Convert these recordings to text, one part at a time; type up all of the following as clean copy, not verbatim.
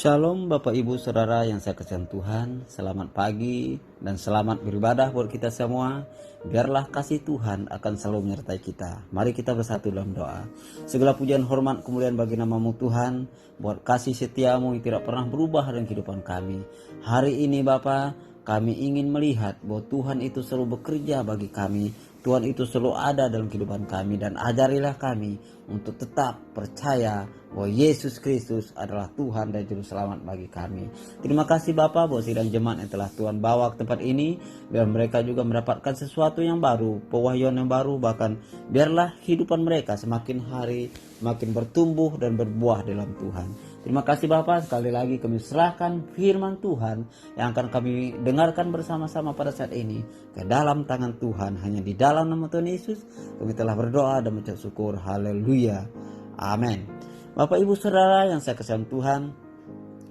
Shalom Bapak Ibu Saudara yang saya kasihan Tuhan, selamat pagi dan selamat beribadah buat kita semua. Biarlah kasih Tuhan akan selalu menyertai kita. Mari kita bersatu dalam doa. Segala pujian, hormat, kemuliaan bagi nama-Mu Tuhan, buat kasih setiamu yang tidak pernah berubah dalam kehidupan kami. Hari ini Bapa, kami ingin melihat bahwa Tuhan itu selalu bekerja bagi kami. Tuhan itu selalu ada dalam kehidupan kami, dan ajarilah kami untuk tetap percaya bahwa Yesus Kristus adalah Tuhan dan Juru Selamat bagi kami. Terima kasih Bapa buat sidang jemaat yang telah Tuhan bawa ke tempat ini. Biar mereka juga mendapatkan sesuatu yang baru, pewahyuan yang baru, bahkan biarlah kehidupan mereka semakin hari makin bertumbuh dan berbuah dalam Tuhan. Terima kasih Bapa, sekali lagi kami serahkan firman Tuhan yang akan kami dengarkan bersama-sama pada saat ini ke dalam tangan Tuhan. Hanya di dalam nama Tuhan Yesus kami telah berdoa dan mengucap syukur. Haleluya. Amin. Bapak Ibu Saudara yang saya kasihan Tuhan,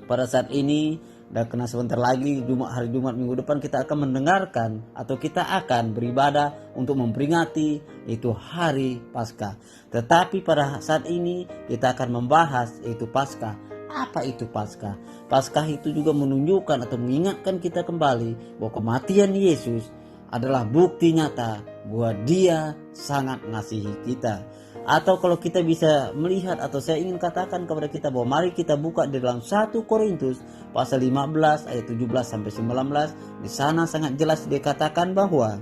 pada saat ini dan kena sebentar lagi hari Jumat minggu depan kita akan mendengarkan atau kita akan beribadah untuk memperingati itu hari Paskah. Tetapi pada saat ini kita akan membahas itu Paskah. Apa itu Paskah? Paskah itu juga menunjukkan atau mengingatkan kita kembali bahwa kematian Yesus adalah bukti nyata bahwa Dia sangat mengasihi kita. Atau kalau kita bisa melihat, atau saya ingin katakan kepada kita bahwa mari kita buka di dalam 1 Korintus pasal 15 ayat 17 sampai 19. Di sana sangat jelas dikatakan bahwa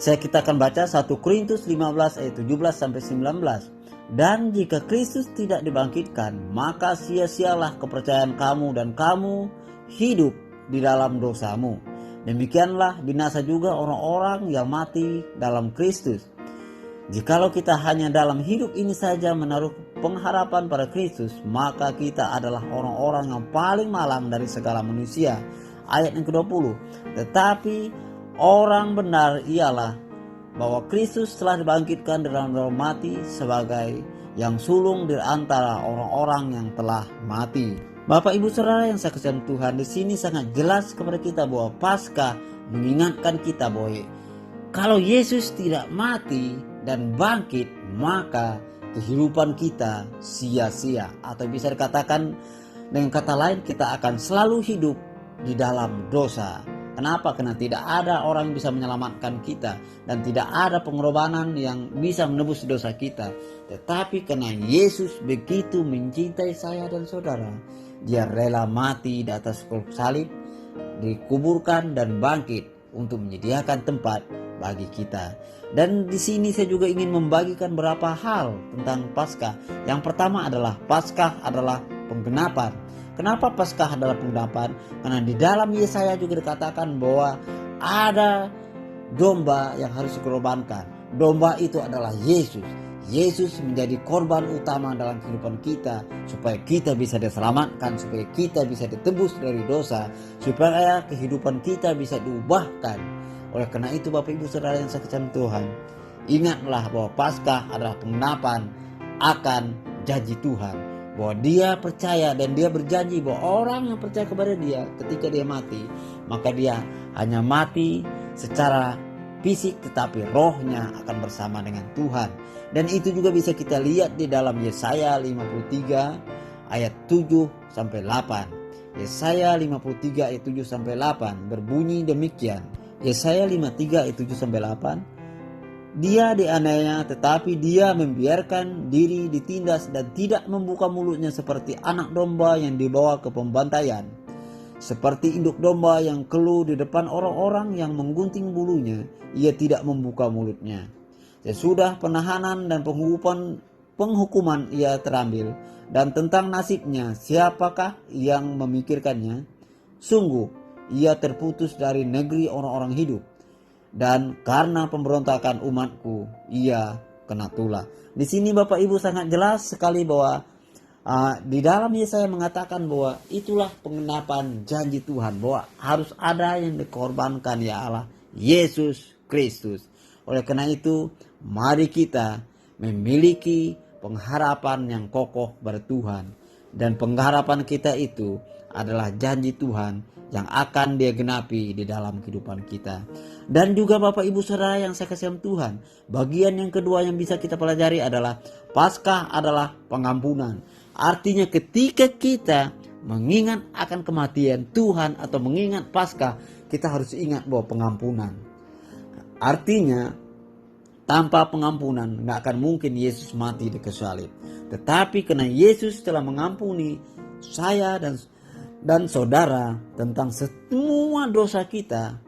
kita akan baca 1 Korintus 15 ayat 17 sampai 19. Dan jika Kristus tidak dibangkitkan, maka sia-sialah kepercayaan kamu dan kamu hidup di dalam dosamu. Demikianlah binasa juga orang-orang yang mati dalam Kristus. Jikalau kita hanya dalam hidup ini saja menaruh pengharapan pada Kristus, maka kita adalah orang-orang yang paling malang dari segala manusia. Ayat yang ke-20. Tetapi orang benar ialah bahwa Kristus telah dibangkitkan dalam mati sebagai yang sulung di antara orang-orang yang telah mati. Bapak Ibu Saudara yang saya kasihan Tuhan, di sini sangat jelas kepada kita bahwa Paskah mengingatkan kita bahwa kalau Yesus tidak mati dan bangkit, maka kehidupan kita sia-sia. Atau bisa dikatakan dengan kata lain, kita akan selalu hidup di dalam dosa. Kenapa? Karena tidak ada orang yang bisa menyelamatkan kita, dan tidak ada pengorbanan yang bisa menebus dosa kita. Tetapi karena Yesus begitu mencintai saya dan saudara, Dia rela mati di atas kayu salib, dikuburkan dan bangkit untuk menyediakan tempat bagi kita. Dan di sini saya juga ingin membagikan beberapa hal tentang Paskah. Yang pertama adalah Paskah adalah penggenapan. Kenapa Paskah adalah penggenapan? Karena di dalam Yesaya juga dikatakan bahwa ada domba yang harus dikorbankan. Domba itu adalah Yesus. Yesus menjadi korban utama dalam kehidupan kita, supaya kita bisa diselamatkan, supaya kita bisa ditebus dari dosa, supaya kehidupan kita bisa diubahkan. Oleh karena itu Bapak Ibu Saudara yang saya kasihi Tuhan, ingatlah bahwa Paskah adalah penggenapan akan janji Tuhan, bahwa Dia percaya dan Dia berjanji bahwa orang yang percaya kepada Dia ketika dia mati, maka dia hanya mati secara fisik, tetapi rohnya akan bersama dengan Tuhan. Dan itu juga bisa kita lihat di dalam Yesaya 53 ayat 7 sampai 8. Yesaya 53 ayat 7 sampai 8 berbunyi demikian. Yesaya 53 ayat 7 sampai 8. Dia dianiaya, tetapi Dia membiarkan diri ditindas dan tidak membuka mulutnya, seperti anak domba yang dibawa ke pembantaian. Seperti induk domba yang keluh di depan orang-orang yang menggunting bulunya, ia tidak membuka mulutnya. Sesudah penahanan dan penghukuman ia terambil, dan tentang nasibnya siapakah yang memikirkannya? Sungguh ia terputus dari negeri orang-orang hidup, dan karena pemberontakan umatku ia kena tulah. Di sini Bapak Ibu sangat jelas sekali bahwa di dalam Yesaya mengatakan bahwa itulah penggenapan janji Tuhan, bahwa harus ada yang dikorbankan, ya Allah, Yesus Kristus. Oleh karena itu, mari kita memiliki pengharapan yang kokoh pada Tuhan. Dan pengharapan kita itu adalah janji Tuhan yang akan Dia genapi di dalam kehidupan kita. Dan juga Bapak Ibu Saudara yang saya kasihi Tuhan, bagian yang kedua yang bisa kita pelajari adalah Paskah adalah pengampunan. Artinya ketika kita mengingat akan kematian Tuhan atau mengingat Paskah, kita harus ingat bahwa pengampunan. Artinya tanpa pengampunan nggak akan mungkin Yesus mati di kayu salib. Tetapi karena Yesus telah mengampuni saya dan saudara tentang semua dosa kita,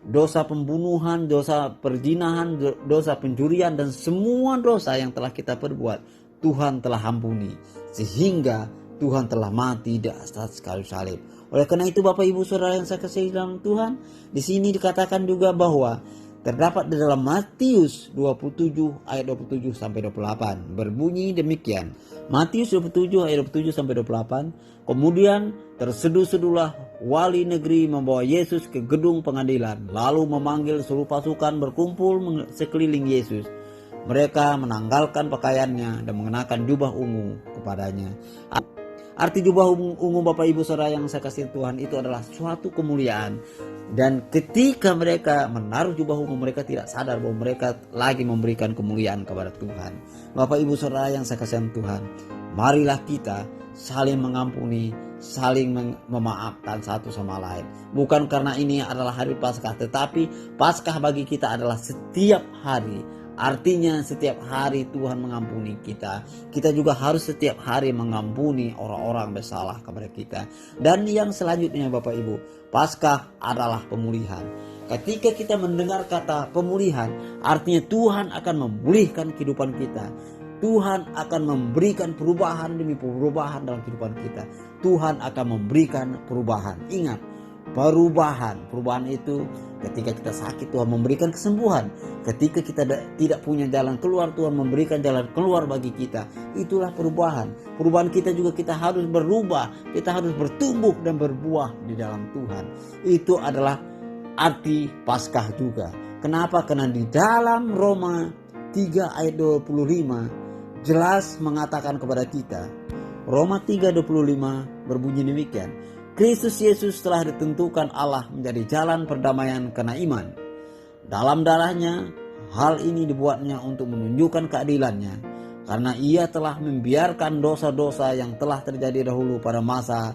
dosa pembunuhan, dosa perzinahan, dosa pencurian, dan semua dosa yang telah kita perbuat, Tuhan telah ampuni. Sehingga Tuhan telah mati di atas kayu salib. Oleh karena itu Bapak Ibu Saudara yang saya kasihi dalam Tuhan, di sini dikatakan juga bahwa terdapat di dalam Matius 27 ayat 27 sampai 28 berbunyi demikian. Matius 27 ayat 27 sampai 28. Kemudian terseduh-seduhlah wali negeri membawa Yesus ke gedung pengadilan, lalu memanggil seluruh pasukan berkumpul sekeliling Yesus. Mereka menanggalkan pakaiannya dan mengenakan jubah ungu kepadanya. Arti jubah ungu Bapak Ibu Saudara yang saya kasih Tuhan itu adalah suatu kemuliaan. Dan ketika mereka menaruh jubah ungu, mereka tidak sadar bahwa mereka lagi memberikan kemuliaan kepada Tuhan. Bapak Ibu Saudara yang saya kasih Tuhan, marilah kita saling mengampuni, saling memaafkan satu sama lain. Bukan karena ini adalah hari Paskah, tetapi Paskah bagi kita adalah setiap hari. Artinya setiap hari Tuhan mengampuni kita. Kita juga harus setiap hari mengampuni orang-orang bersalah kepada kita. Dan yang selanjutnya Bapak Ibu, Paskah adalah pemulihan. Ketika kita mendengar kata pemulihan, artinya Tuhan akan memulihkan kehidupan kita. Tuhan akan memberikan perubahan demi perubahan dalam kehidupan kita. Tuhan akan memberikan perubahan. Ingat, perubahan itu ketika kita sakit Tuhan memberikan kesembuhan. Ketika kita tidak punya jalan keluar, Tuhan memberikan jalan keluar bagi kita. Itulah perubahan. Perubahan kita juga, kita harus berubah, kita harus bertumbuh dan berbuah di dalam Tuhan. Itu adalah arti Paskah juga. Kenapa? Karena di dalam Roma 3 ayat 25 jelas mengatakan kepada kita. Roma 3:25 berbunyi demikian. Kristus Yesus telah ditentukan Allah menjadi jalan perdamaian karena iman. Dalam darahnya, hal ini dibuatnya untuk menunjukkan keadilannya, karena ia telah membiarkan dosa-dosa yang telah terjadi dahulu pada masa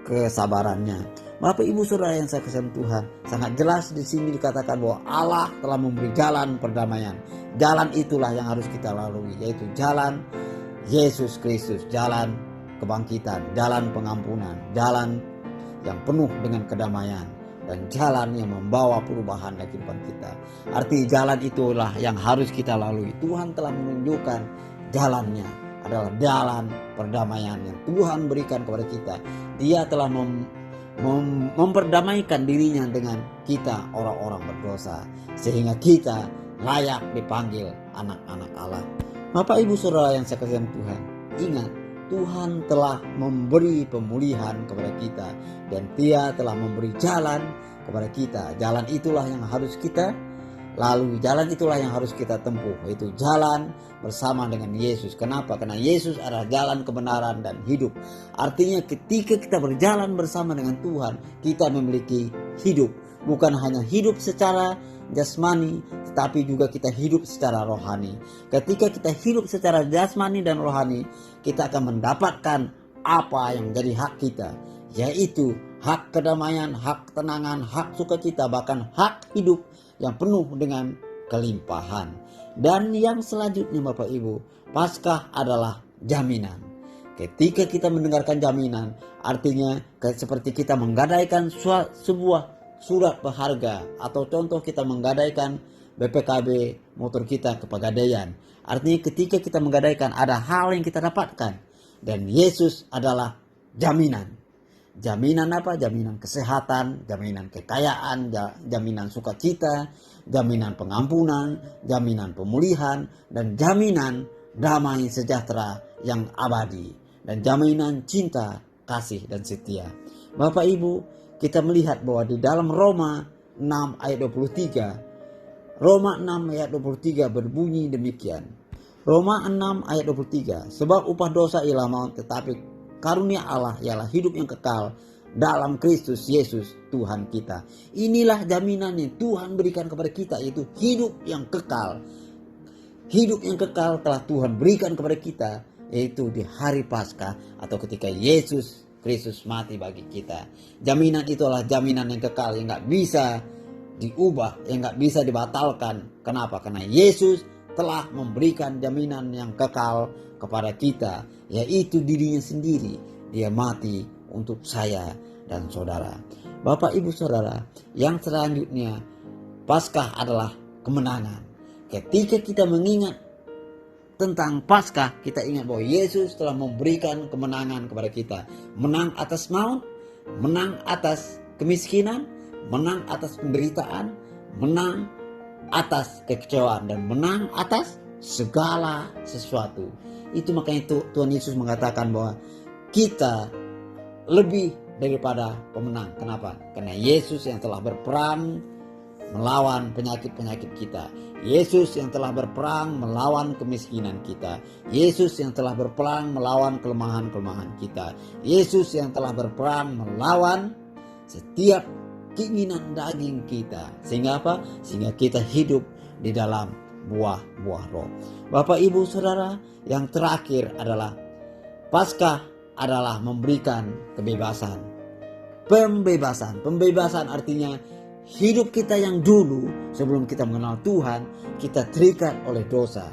kesabarannya. Bapak Ibu Saudara yang saya kasihi Tuhan, sangat jelas di sini dikatakan bahwa Allah telah memberi jalan perdamaian. Jalan itulah yang harus kita lalui, yaitu jalan Yesus Kristus, jalan kebangkitan, jalan pengampunan, jalan yang penuh dengan kedamaian, dan jalan yang membawa perubahan dalam kehidupan kita. Arti jalan itulah yang harus kita lalui. Tuhan telah menunjukkan jalannya adalah jalan perdamaian yang Tuhan berikan kepada kita. Dia telah memperdamaikan dirinya dengan kita orang-orang berdosa, sehingga kita layak dipanggil anak-anak Allah. Bapak Ibu Saudara yang saya kasihi Tuhan, ingat, Tuhan telah memberi pemulihan kepada kita, dan Dia telah memberi jalan kepada kita. Jalan itulah yang harus kita lalui, jalan itulah yang harus kita tempuh, yaitu jalan bersama dengan Yesus. Kenapa? Karena Yesus adalah jalan kebenaran dan hidup. Artinya ketika kita berjalan bersama dengan Tuhan, kita memiliki hidup. Bukan hanya hidup secara jasmani, tetapi juga kita hidup secara rohani. Ketika kita hidup secara jasmani dan rohani, kita akan mendapatkan apa yang menjadi hak kita, yaitu hak kedamaian, hak ketenangan, hak sukacita, bahkan hak hidup yang penuh dengan kelimpahan. Dan yang selanjutnya Bapak Ibu, Paskah adalah jaminan. Ketika kita mendengarkan jaminan, artinya seperti kita menggadaikan sebuah surat berharga, atau contoh kita menggadaikan BPKB motor kita ke Pegadaian. Artinya ketika kita menggadaikan, ada hal yang kita dapatkan, dan Yesus adalah jaminan. Jaminan apa? Jaminan kesehatan, jaminan kekayaan, jaminan sukacita, jaminan pengampunan, jaminan pemulihan, dan jaminan damai sejahtera yang abadi, dan jaminan cinta, kasih, dan setia. Bapak Ibu, kita melihat bahwa di dalam Roma 6 ayat 23, Roma 6 ayat 23 berbunyi demikian. Roma 6 ayat 23, sebab upah dosa ialah maut, tetapi karunia Allah ialah hidup yang kekal dalam Kristus Yesus Tuhan kita. Inilah jaminan yang Tuhan berikan kepada kita, yaitu hidup yang kekal. Hidup yang kekal telah Tuhan berikan kepada kita yaitu di hari Paskah atau ketika Yesus Kristus mati bagi kita. Jaminan itu adalah jaminan yang kekal, yang gak bisa diubah, yang gak bisa dibatalkan. Kenapa? Karena Yesus telah memberikan jaminan yang kekal kepada kita, yaitu dirinya sendiri. Dia mati untuk saya dan saudara. Bapak, Ibu, Saudara, yang selanjutnya, Paskah adalah kemenangan. Ketika kita mengingat tentang Paskah, kita ingat bahwa Yesus telah memberikan kemenangan kepada kita. Menang atas maut, menang atas kemiskinan, menang atas penderitaan, menang atas kekecewaan, dan menang atas segala sesuatu. Itu makanya Tuhan Yesus mengatakan bahwa kita lebih daripada pemenang. Kenapa? Karena Yesus yang telah berperang melawan penyakit-penyakit kita. Yesus yang telah berperang melawan kemiskinan kita. Yesus yang telah berperang melawan kelemahan-kelemahan kita. Yesus yang telah berperang melawan setiap keinginan daging kita. Sehingga apa? Sehingga kita hidup di dalam buah-buah roh. Bapak, Ibu, Saudara, yang terakhir adalah Paskah adalah memberikan kebebasan. Pembebasan artinya hidup kita yang dulu sebelum kita mengenal Tuhan, kita terikat oleh dosa.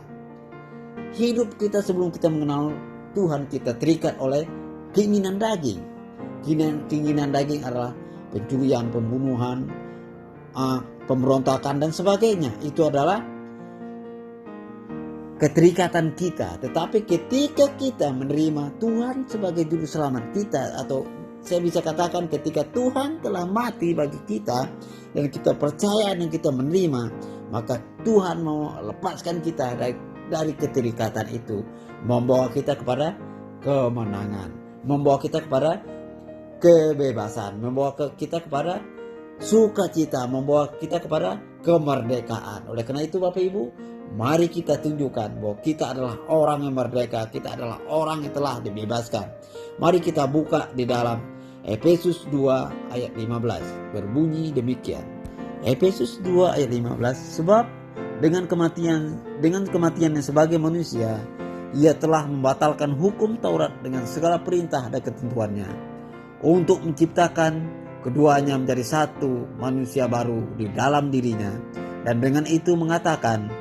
Hidup kita sebelum kita mengenal Tuhan, kita terikat oleh keinginan daging. Keinginan daging adalah pencurian, pembunuhan, pemberontakan dan sebagainya. Itu adalah keterikatan kita. Tetapi ketika kita menerima Tuhan sebagai juru selamat kita, atau saya bisa katakan ketika Tuhan telah mati bagi kita dan kita percaya dan kita menerima, maka Tuhan mau lepaskan kita dari keterikatan itu, membawa kita kepada kemenangan, membawa kita kepada kebebasan, membawa kita kepada sukacita, membawa kita kepada kemerdekaan. Oleh karena itu, Bapak, Ibu, mari kita tunjukkan bahwa kita adalah orang yang merdeka, kita adalah orang yang telah dibebaskan. Mari kita buka di dalam Efesus 2 ayat 15, berbunyi demikian. Efesus 2 ayat 15, sebab dengan kematiannya sebagai manusia, ia telah membatalkan hukum Taurat dengan segala perintah dan ketentuannya, untuk menciptakan keduanya menjadi satu manusia baru di dalam dirinya, dan dengan itu mengadakan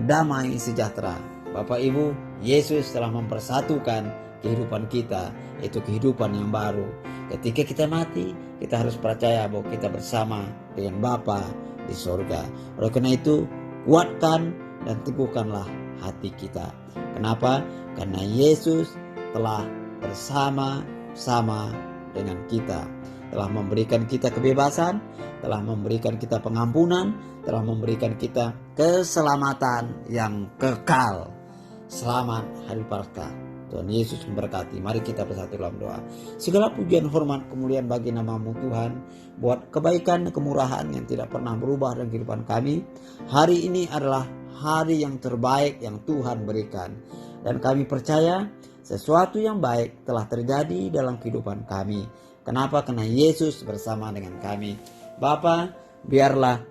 damai sejahtera. Bapak, Ibu, Yesus telah mempersatukan kehidupan kita, itu kehidupan yang baru. Ketika kita mati, kita harus percaya bahwa kita bersama dengan Bapa di surga. Oleh karena itu, kuatkan dan teguhkanlah hati kita. Kenapa? Karena Yesus telah bersama-sama dengan kita, telah memberikan kita kebebasan, telah memberikan kita pengampunan, telah memberikan kita keselamatan yang kekal. Selamat Hari Paskah. Tuhan Yesus memberkati. Mari kita bersatu dalam doa. Segala pujian, hormat, kemuliaan bagi nama-Mu Tuhan, buat kebaikan dan kemurahan yang tidak pernah berubah dalam kehidupan kami. Hari ini adalah hari yang terbaik yang Tuhan berikan, dan kami percaya sesuatu yang baik telah terjadi dalam kehidupan kami. Kenapa? Karena Yesus bersama dengan kami. Bapa, biarlah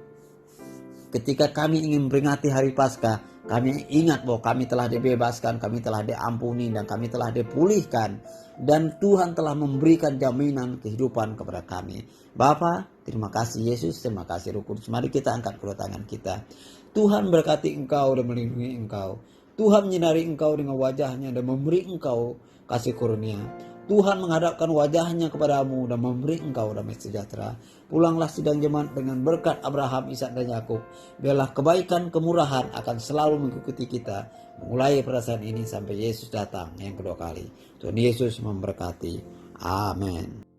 ketika kami ingin memperingati Hari Paskah, kami ingat bahwa kami telah dibebaskan, kami telah diampuni, dan kami telah dipulihkan. Dan Tuhan telah memberikan jaminan kehidupan kepada kami. Bapa, terima kasih Yesus, terima kasih Roh Kudus. Mari kita angkat kedua tangan kita. Tuhan berkati engkau dan melindungi engkau. Tuhan menyinari engkau dengan wajahnya dan memberi engkau kasih karunia. Tuhan menghadapkan wajahnya kepadamu dan memberi engkau damai sejahtera. Pulanglah sidang jemaat dengan berkat Abraham, Ishak dan Yakub. Biarlah kebaikan, kemurahan akan selalu mengikuti kita, mulai pada saat ini sampai Yesus datang yang kedua kali. Tuhan Yesus memberkati. Amin.